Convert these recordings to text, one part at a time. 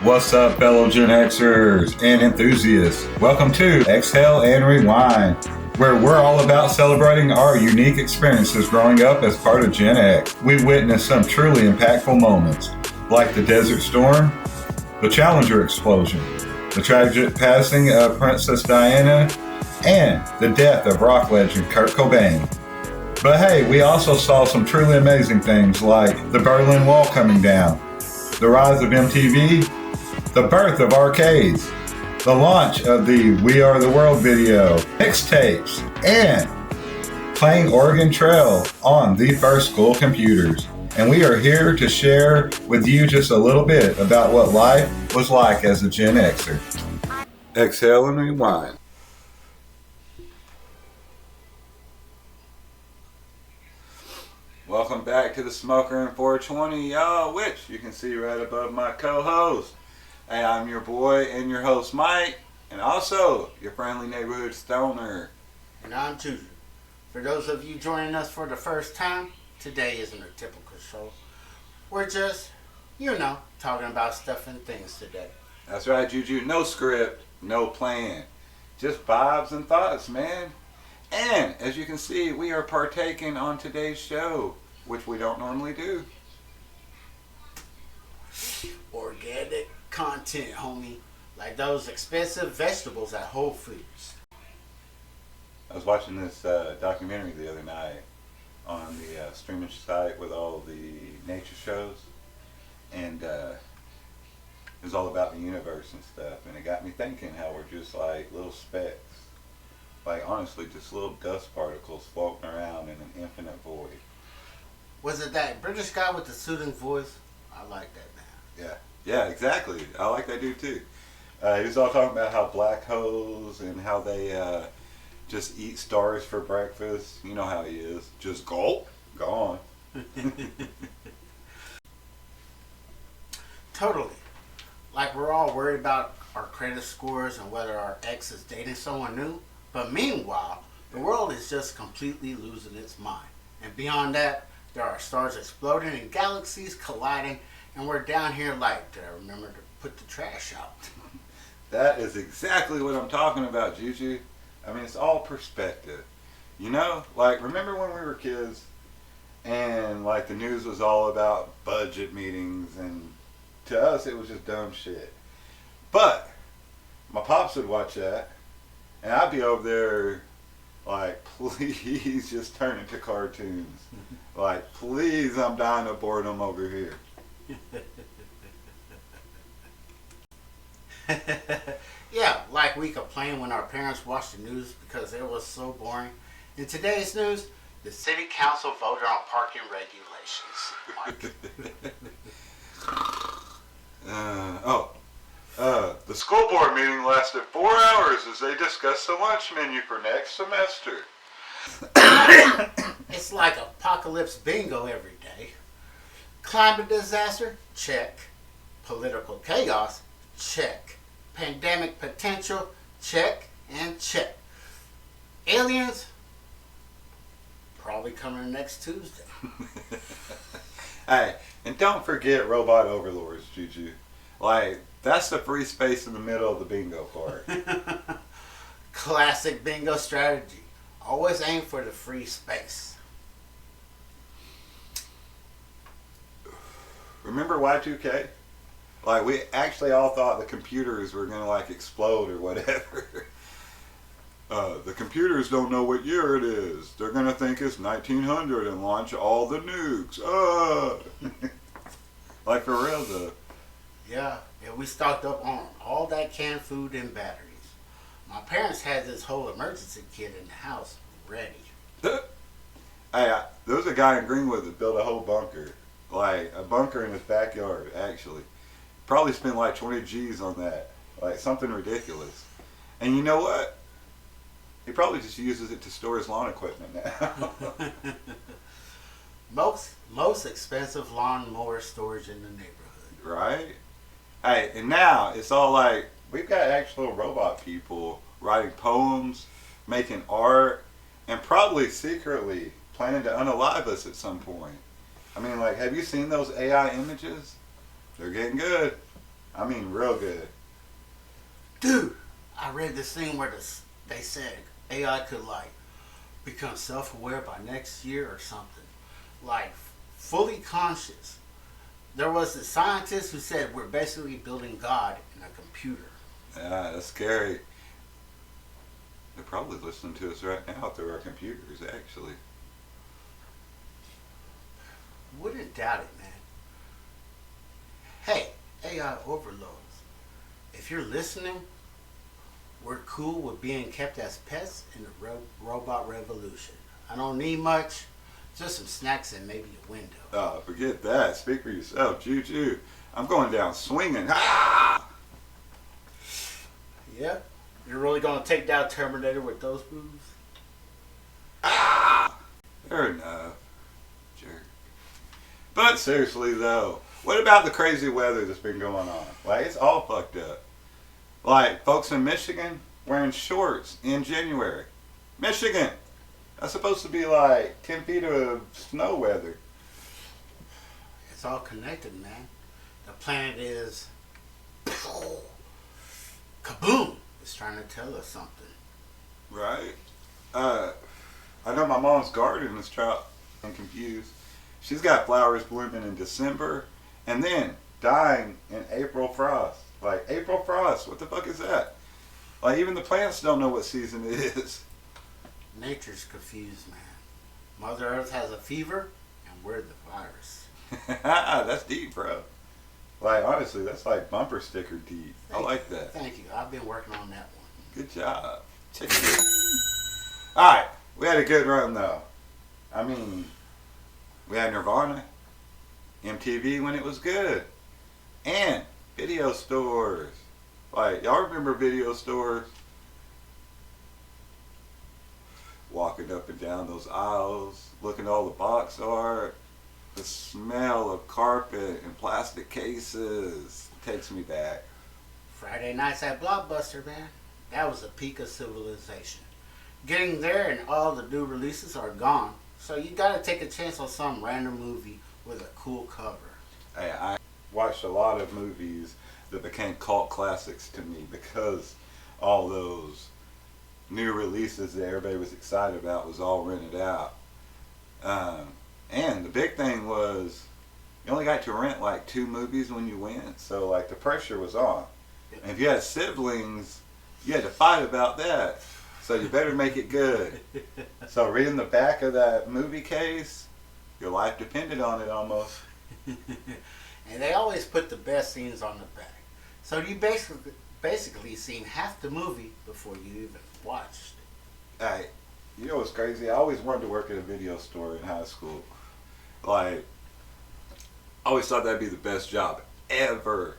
What's up, fellow Gen Xers and enthusiasts? Welcome to Exhale and Rewind, where we're all about celebrating our unique experiences growing up as part of Gen X. We witnessed some truly impactful moments, like the Desert Storm, the Challenger explosion, the tragic passing of Princess Diana, and the death of rock legend Kurt Cobain. But hey, we also saw some truly amazing things like the Berlin Wall coming down, the rise of MTV, the birth of arcades, the launch of the We Are the World video, mixtapes, and playing Oregon Trail on the first school computers. And we are here to share with you just a little bit about what life was like as a Gen Xer. Exhale and rewind. Welcome back to the Smoker in 420, y'all, which you can see right above my co-host. Hey, I'm your boy and your host, Mike, and also your friendly neighborhood stoner. And I'm Juju. For those of you joining us for the first time, today isn't a typical show. We're just, talking about stuff and things today. That's right, Juju. No script, no plan. Just vibes and thoughts, man. And, as you can see, we are partaking on today's show, which we don't normally do. Organic content, homie. Like those expensive vegetables at Whole Foods. I was watching this documentary the other night on the streaming site with all the nature shows, and it was all about the universe and stuff, and it got me thinking how we're just like little specks, like honestly just little dust particles floating around in an infinite void. Was it that British guy with the soothing voice? I like that man. Yeah, exactly. I like that dude too. He was all talking about how black holes and how they just eat stars for breakfast. You know how he is. Just gulp, gone. Totally. Like we're all worried about our credit scores and whether our ex is dating someone new. But meanwhile, the world is just completely losing its mind. And beyond that, there are stars exploding and galaxies colliding, and we're down here like, did I remember to put the trash out? That is exactly what I'm talking about, Juju. I mean, it's all perspective. You know, like, remember when we were kids and, like, the news was all about budget meetings, and to us it was just dumb shit. But my pops would watch that, and I'd be over there like, please just turn it to cartoons. Like, please, I'm dying of boredom over here. Yeah, like we complain when our parents watch the news because it was so boring. In today's news, the city council voted on parking regulations. The school board meeting lasted 4 hours as they discussed the lunch menu for next semester. It's like apocalypse bingo every day. Climate disaster? Check. Political chaos? Check. Pandemic potential? Check and check. Aliens? Probably coming next Tuesday. Hey, and don't forget robot overlords, Juju. Like, that's the free space in the middle of the bingo part. Classic bingo strategy. Always aim for the free space. Remember Y2K? Like, we actually all thought the computers were going to, like, explode or whatever. The computers don't know what year it is. They're going to think it's 1900 and launch all the nukes. Like, for real, though. Yeah, we stocked up on all that canned food and batteries. My parents had this whole emergency kit in the house ready. Hey, there was a guy in Greenwood that built a whole bunker. Like, a bunker in his backyard, actually. Probably spent like 20 G's on that. Like, something ridiculous. And you know what? He probably just uses it to store his lawn equipment now. Most expensive lawnmower storage in the neighborhood. Right? Hey, and now it's all like, we've got actual robot people writing poems, making art, and probably secretly planning to unalive us at some point. I mean, like, have you seen those AI images? They're getting good. I mean, real good. Dude, I read this thing where they said AI could like become self-aware by next year or something, like fully conscious. There was a scientist who said we're basically building God in a computer. Yeah, that's scary. They're probably listening to us right now through our computers, actually. Wouldn't doubt it, man. Hey, AI overlords, if you're listening, we're cool with being kept as pets in the robot revolution. I don't need much, just some snacks and maybe a window. Oh, forget that. Speak for yourself, Juju. I'm going down swinging. Ah! Yeah? You're really gonna take down Terminator with those moves? Ah! Fair enough. Jerk. But seriously, though, what about the crazy weather that's been going on? Like, it's all fucked up. Like, folks in Michigan wearing shorts in January. Michigan! That's supposed to be like 10 feet of snow weather. It's all connected, man. The planet is kaboom! It's trying to tell us something. Right? I know my mom's garden is trout and confused. She's got flowers blooming in December and then dying in April frost. Like, April frost, what the fuck is that? Like, even the plants don't know what season it is. Nature's confused, man. Mother Earth has a fever, and we're the virus. That's deep, bro. Like, honestly, that's like bumper sticker deep. I like that. Thank you. I've been working on that one. Good job. Check it out. Alright, we had a good run, though. I mean, we had Nirvana, MTV when it was good, and video stores. Like, y'all remember video stores? Walking up and down those aisles, looking at all the box art, the smell of carpet and plastic cases takes me back. Friday nights at Blockbuster, man. That was the peak of civilization. Getting there and all the new releases are gone, so you gotta take a chance on some random movie with a cool cover. Hey, I watched a lot of movies that became cult classics to me because all those new releases that everybody was excited about was all rented out. And the big thing was you only got to rent like 2 movies when you went, so like the pressure was on. And if you had siblings, you had to fight about that. So you better make it good. So reading the back of that movie case, your life depended on it almost. And they always put the best scenes on the back. So you basically seen half the movie before you even watched it. Hey, you know what's crazy? I always wanted to work at a video store in high school. Like, I always thought that'd be the best job ever.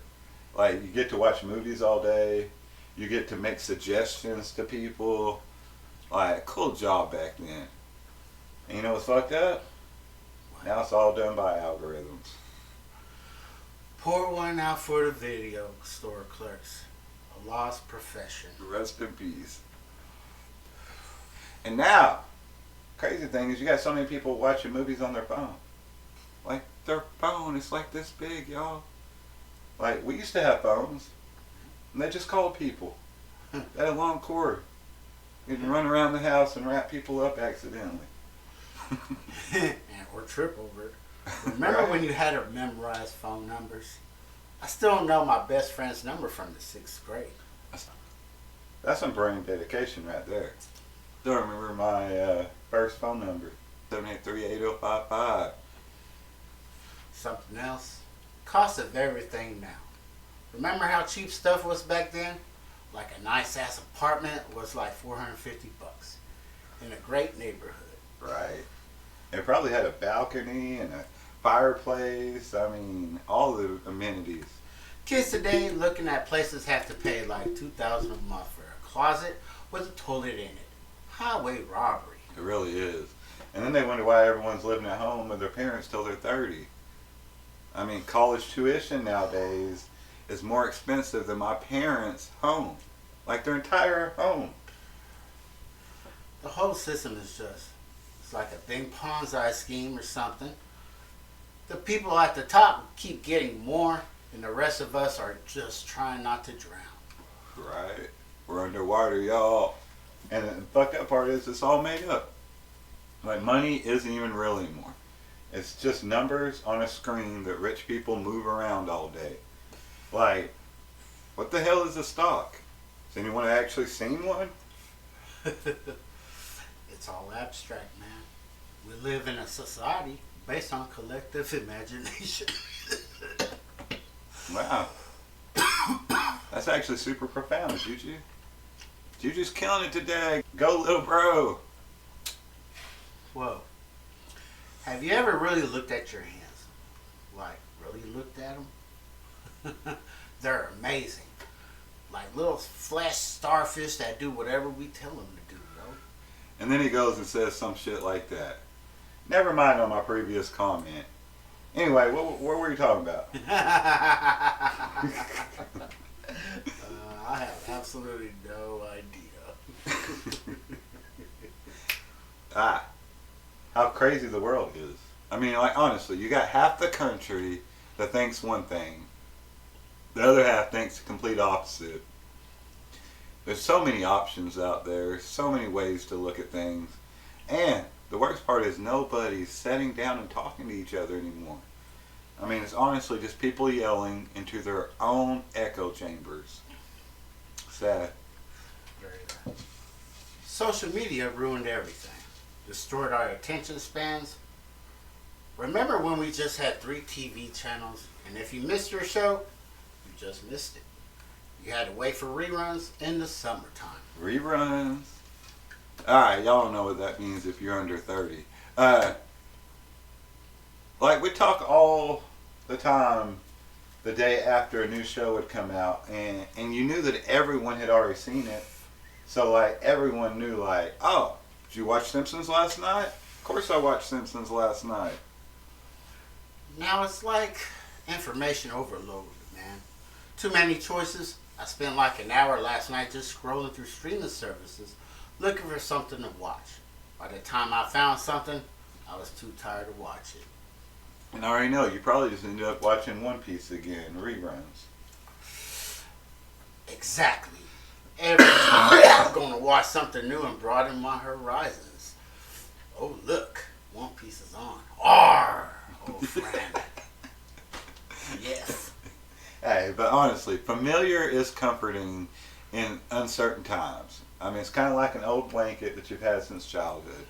Like, you get to watch movies all day. You get to make suggestions to people. Like, cool job back then. And you know what's fucked up? Now it's all done by algorithms. Pour one out for the video store clerks. A lost profession. Rest in peace. And now, crazy thing is you got so many people watching movies on their phone. Like, their phone is like this big, y'all. Like, we used to have phones, and they just called people. They had a long cord. You can run around the house and wrap people up accidentally. Or trip over it. Remember when you had to memorize phone numbers? I still don't know my best friend's number from the 6th grade. That's some brain dedication right there. Still remember my first phone number, 783-8055. Something else? Cost of everything now. Remember how cheap stuff was back then? Like a nice ass apartment was like $450 in a great neighborhood. Right. It probably had a balcony and a fireplace. I mean, all the amenities. Kids today looking at places have to pay like $2,000 a month for a closet with a toilet in it. Highway robbery. It really is. And then they wonder why everyone's living at home with their parents till they're 30. I mean, college tuition nowadays is more expensive than my parents' home. Like their entire home. The whole system is just, it's like a big Ponzi scheme or something. The people at the top keep getting more and the rest of us are just trying not to drown. Right. We're underwater, y'all. And the fucked up part is it's all made up. Like, money isn't even real anymore. It's just numbers on a screen that rich people move around all day. Like, what the hell is a stock? Has anyone actually seen one? It's all abstract, man. We live in a society based on collective imagination. Wow. That's actually super profound, Juju. Juju's killing it today. Go, little bro. Whoa. Have you ever really looked at your hands? Like, really looked at them? They're amazing. Like little flesh starfish that do whatever we tell them to do, yo. And then he goes and says some shit like that. Never mind on my previous comment. Anyway, what were you talking about? I have absolutely no idea. How crazy the world is. I mean, like, honestly, you got half the country that thinks one thing. The other half thinks the complete opposite. There's so many options out there, so many ways to look at things. And the worst part is nobody's sitting down and talking to each other anymore. I mean, it's honestly just people yelling into their own echo chambers. Sad. Very bad. Social media ruined everything. Destroyed our attention spans. Remember when we just had 3 TV channels, and if you missed your show, you just missed it. You had to wait for reruns in the summertime. Reruns. Alright, y'all don't know what that means if you're under 30. Like, we talk all the time the day after a new show would come out, and you knew that everyone had already seen it. So, like, everyone knew, like, oh, did you watch Simpsons last night? Of course I watched Simpsons last night. Now it's like information overload, man. Too many choices. I spent like an hour last night just scrolling through streaming services looking for something to watch. By the time I found something, I was too tired to watch it. And I already know, you probably just ended up watching One Piece again, reruns. Exactly. Every time I was going to watch something new and broaden my horizons. Oh, look. One Piece is on. Arr! Old friend. Yes. Hey, but honestly, familiar is comforting in uncertain times. I mean, it's kind of like an old blanket that you've had since childhood.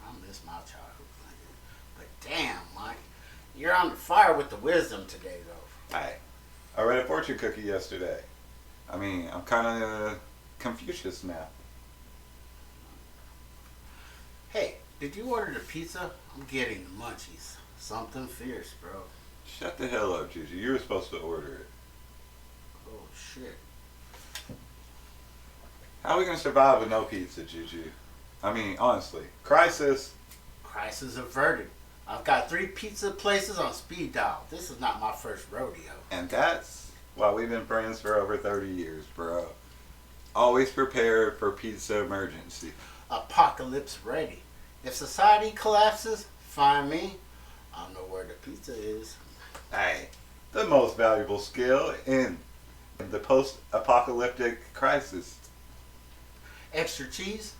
I miss my childhood blanket. But damn, Mike. You're on the fire with the wisdom today, though. Hey, I read a fortune cookie yesterday. I mean, I'm kind of Confucius now. Hey, did you order the pizza? I'm getting the munchies. Something fierce, bro. Shut the hell up, Juju. You were supposed to order it. Oh, shit. How are we going to survive with no pizza, Juju? I mean, honestly. Crisis. Crisis averted. I've got 3 pizza places on speed dial. This is not my first rodeo. And that's why we've been friends for over 30 years, bro. Always prepared for pizza emergency. Apocalypse ready. If society collapses, find me. I'll know where the pizza is. Hey, the most valuable skill in the post-apocalyptic crisis. Extra cheese?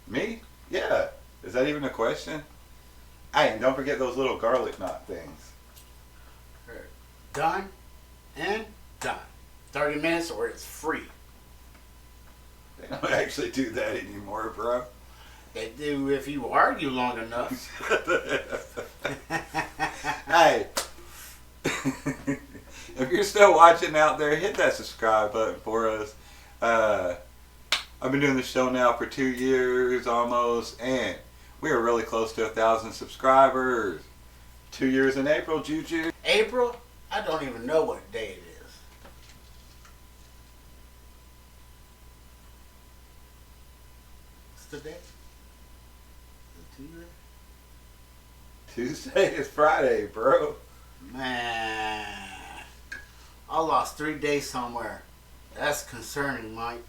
Me? Yeah. Is that even a question? Hey, and don't forget those little garlic knot things. Done and done. 30 minutes or it's free. They don't actually do that anymore, bro. They do if you argue long enough. Hey, if you're still watching out there, hit that subscribe button for us. I've been doing this show now for 2 years almost, and we are really close to 1,000 subscribers. 2 years in April, Juju. April? I don't even know what day it is. What's the day? Is it Tuesday? Tuesday is Friday, bro. Man, I lost 3 days somewhere. That's concerning, Mike.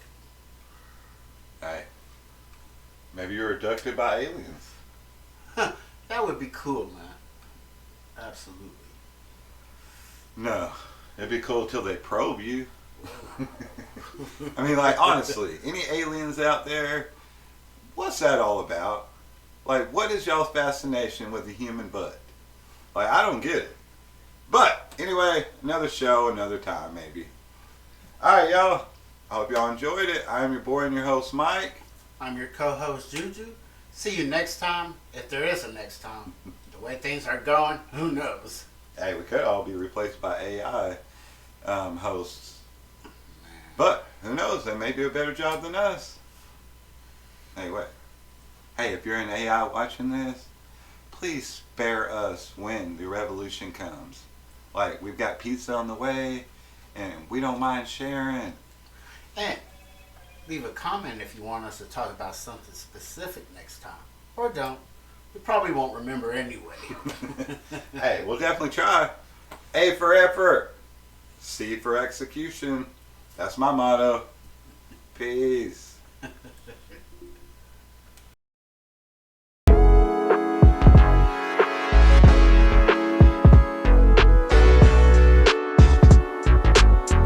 Hey, maybe you were abducted by aliens. That would be cool, man. Absolutely. No. It'd be cool till they probe you. I mean, like, honestly, any aliens out there, what's that all about? Like, what is y'all's fascination with the human butt? Like, I don't get it. But, anyway, another show, another time, maybe. Alright, y'all. I hope y'all enjoyed it. I am your boy and your host, Mike. I'm your co-host, Juju. See you next time, if there is a next time. The way things are going, who knows? Hey, we could all be replaced by AI hosts. But, who knows? They may do a better job than us. Anyway. Hey, if you're an AI watching this, please spare us when the revolution comes. Like, we've got pizza on the way, and we don't mind sharing. And leave a comment if you want us to talk about something specific next time. Or don't. We probably won't remember anyway. Hey, we'll definitely try. A for effort. C for execution. That's my motto. Peace.